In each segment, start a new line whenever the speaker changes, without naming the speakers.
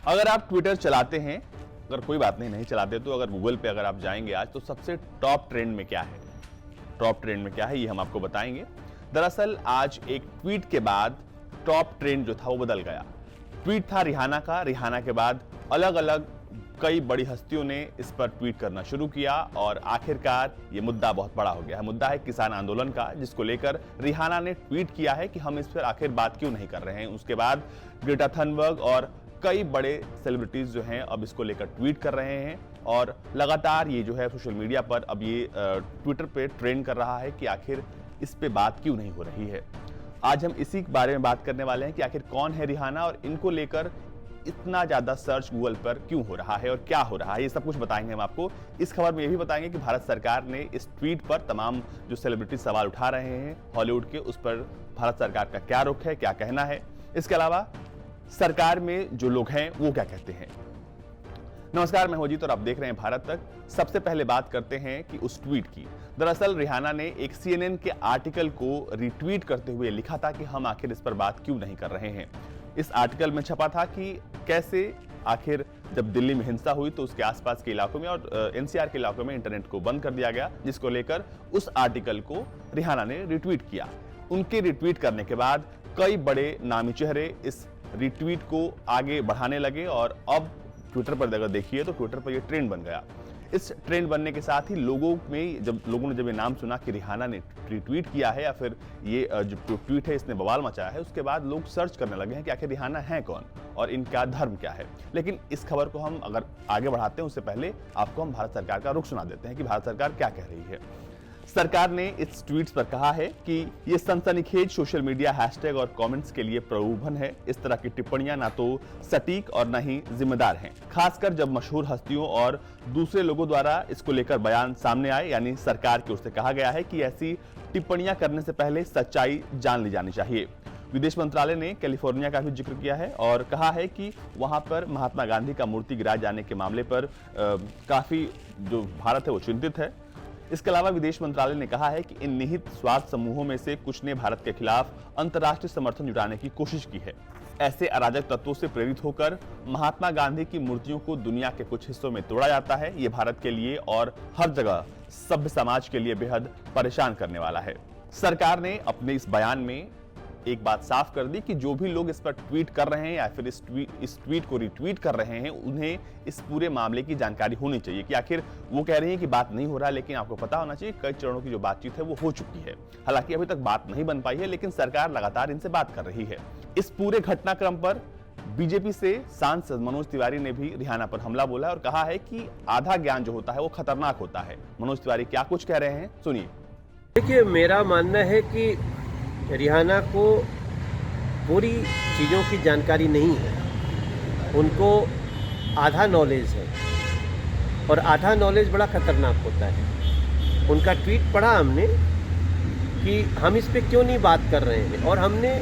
अगर आप ट्विटर चलाते हैं, अगर कोई बात नहीं चलाते तो अगर गूगल पे अगर आप जाएंगे आज तो सबसे टॉप ट्रेंड में क्या है, टॉप ट्रेंड में क्या है ये हम आपको बताएंगे। दरअसल आज एक ट्वीट के बाद टॉप ट्रेंड जो था वो बदल गया। ट्वीट था रिहाना का, रिहाना के बाद अलग अलग कई बड़ी हस्तियों ने इस पर ट्वीट करना शुरू किया और आखिरकार ये मुद्दा बहुत बड़ा हो गया है। मुद्दा है किसान आंदोलन का, जिसको लेकर रिहाना ने ट्वीट किया है कि हम इस पर आखिर बात क्यों नहीं कर रहे हैं। उसके बाद ग्रेटा थनबर्ग और कई बड़े सेलिब्रिटीज जो हैं अब इसको लेकर ट्वीट कर रहे हैं और लगातार ये जो है सोशल मीडिया पर अब ये ट्विटर पे ट्रेंड कर रहा है कि आखिर इस पे बात क्यों नहीं हो रही है। आज हम इसी के बारे में बात करने वाले हैं कि आखिर कौन है रिहाना और इनको लेकर इतना ज्यादा सर्च गूगल पर क्यों हो रहा है और क्या हो रहा है, ये सब कुछ बताएंगे हम आपको। इस खबर में ये भी बताएंगे कि भारत सरकार ने इस ट्वीट पर तमाम जो सेलिब्रिटी सवाल उठा रहे हैं हॉलीवुड के, उस पर भारत सरकार का क्या रुख है, क्या कहना है। इसके अलावा सरकार में जो लोग हैं वो क्या कहते हैं। नमस्कार, मैं होजीत और आप देख रहे हैं भारत तक। सबसे पहले बात करते हैं कि उस ट्वीट की। दरअसल रिहाना ने एक CNN के आर्टिकल को रिट्वीट करते हुए लिखा था कि हम आखिर इस पर बात क्यों नहीं कर रहे हैं। इस आर्टिकल में छपा था कि कैसे आखिर जब दिल्ली में हिंसा हुई तो उसके आसपास के इलाकों में और NCR के इलाकों में इंटरनेट को बंद कर दिया गया, जिसको लेकर उस आर्टिकल को रिहाना ने रिट्वीट किया। उनके रिट्वीट करने के बाद कई बड़े नामी चेहरे इस रिट्वीट को आगे बढ़ाने लगे और अब ट्विटर पर अगर देखिए तो ट्विटर पर ये ट्रेंड बन गया। इस ट्रेंड बनने के साथ ही लोगों ने जब ये नाम सुना कि रिहाना ने ट्वीट किया है या फिर ये जो ट्वीट है इसने बवाल मचाया है, उसके बाद लोग सर्च करने लगे हैं कि आखिर रिहाना है कौन और इनका धर्म क्या है। लेकिन इस खबर को हम अगर आगे बढ़ाते हैं उससे पहले आपको हम भारत सरकार का रुख सुना देते हैं कि भारत सरकार क्या कह रही है। सरकार ने इस ट्वीट पर कहा है कि ये सनसनीखेज सोशल मीडिया हैशटैग और कमेंट्स के लिए प्रलोभन है। इस तरह की टिप्पणियां ना तो सटीक और ना ही जिम्मेदार हैं, खासकर जब मशहूर हस्तियों और दूसरे लोगों द्वारा इसको लेकर बयान सामने आए। यानी सरकार की ओर से कहा गया है कि ऐसी टिप्पणियां करने से पहले सच्चाई जान ली जानी चाहिए। विदेश मंत्रालय ने कैलिफोर्निया का भी जिक्र किया है और कहा है कि वहां पर महात्मा गांधी का मूर्ति गिराए जाने के मामले पर काफी जो भारत है वो चिंतित है। इसके अलावा विदेश मंत्रालय ने कहा है कि इन निहित स्वार्थ समूहों में से कुछ ने भारत के खिलाफ अंतर्राष्ट्रीय समर्थन जुटाने की कोशिश की है। ऐसे अराजक तत्वों से प्रेरित होकर महात्मा गांधी की मूर्तियों को दुनिया के कुछ हिस्सों में तोड़ा जाता है। ये भारत के लिए और हर जगह सभ्य समाज के लिए बेहद परेशान करने वाला है। सरकार ने अपने इस बयान में एक बात साफ कर दी कि जो भी लोग इस पर ट्वीट कर रहे हैं या फिर इस ट्वीट को रिट्वीट कर रहे हैं, उन्हें इस पूरे मामले की जानकारी होनी चाहिए कि आखिर वो कह रहे हैं कि बात नहीं हो रहा, लेकिन आपको पता होना चाहिए कई चरणों की जो बातचीत है वो हो चुकी है। हालांकि अभी तक बात नहीं बन पाई है, लेकिन सरकार लगातार इनसे बात कर रही है। इस पूरे घटनाक्रम पर बीजेपी से सांसद मनोज तिवारी ने भी रिहाना पर हमला बोला और कहा है कि आधा ज्ञान जो होता है वो खतरनाक होता है। मनोज तिवारी क्या कुछ कह रहे हैं, सुनिए।
देखिए, मेरा मानना है कि रिहाना को पूरी चीज़ों की जानकारी नहीं है, उनको आधा नॉलेज है और आधा नॉलेज बड़ा खतरनाक होता है। उनका ट्वीट पढ़ा हमने कि हम इस पे क्यों नहीं बात कर रहे हैं और हमने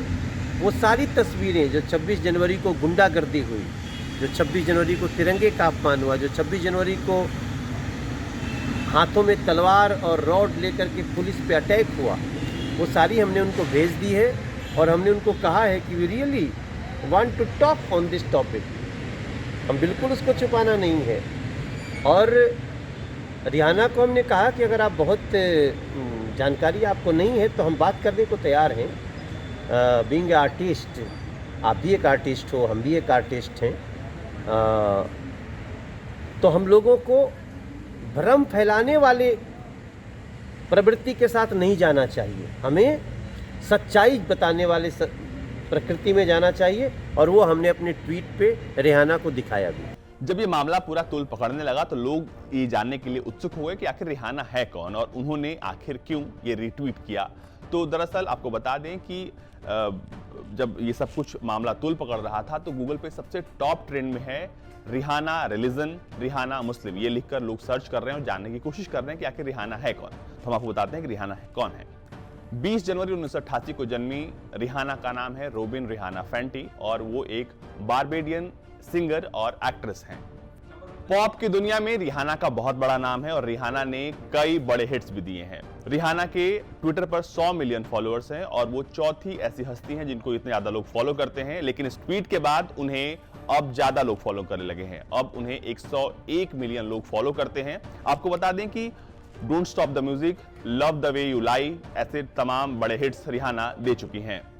वो सारी तस्वीरें जो 26 जनवरी को गुंडागर्दी हुई, जो 26 जनवरी को तिरंगे का अपमान हुआ, जो 26 जनवरी को हाथों में तलवार और रॉड लेकर के पुलिस पे अटैक हुआ, वो सारी हमने उनको भेज दी है और हमने उनको कहा है कि we really want to talk on this topic. हम बिल्कुल उसको छुपाना नहीं है। और रिहाना को हमने कहा कि अगर आप बहुत जानकारी आपको नहीं है तो हम बात करने को तैयार हैं। बीइंग आर्टिस्ट, आप भी एक आर्टिस्ट हो, हम भी एक आर्टिस्ट हैं, तो हम लोगों को भ्रम फैलाने वाले प्रवृत्ति के साथ नहीं जाना चाहिए। हमें सच्चाई बताने वाले प्रकृति में जाना चाहिए और वो हमने अपने ट्वीट पे रिहाना को दिखाया भी।
जब ये मामला पूरा तूल पकड़ने लगा तो लोग ये जानने के लिए उत्सुक हुए कि आखिर रिहाना है कौन और उन्होंने आखिर क्यों ये रिट्वीट किया। तो दरअसल आपको बता दें कि जब ये सब कुछ मामला तूल पकड़ रहा था तो गूगल पे सबसे टॉप ट्रेंड में है रिहाना रिलीजन, रिहाना मुस्लिम। ये लिखकर लोग सर्च कर रहे हैं और जानने की कोशिश कर रहे हैं कि आखिर रिहाना है कौन। तो हम आपको बताते हैं कि रिहाना है कौन है। 20 जनवरी 1988 को जन्मी रिहाना का नाम है रोबिन रिहाना फेंटी और वो एक बारबेडियन सिंगर और एक्ट्रेस हैं। पॉप की दुनिया में रिहाना का बहुत बड़ा नाम है और रिहाना ने कई बड़े हिट्स भी दिए हैं। रिहाना के ट्विटर पर 100 मिलियन फॉलोअर्स हैं और वो चौथी ऐसी हस्ती हैं जिनको इतने ज्यादा लोग फॉलो करते हैं। लेकिन इस ट्वीट के बाद उन्हें अब ज्यादा लोग फॉलो करने लगे हैं। अब उन्हें 101 मिलियन लोग फॉलो करते हैं। आपको बता दें कि don't stop the music, love the way you lie, ऐसे तमाम बड़े हिट्स रिहाना दे चुकी हैं।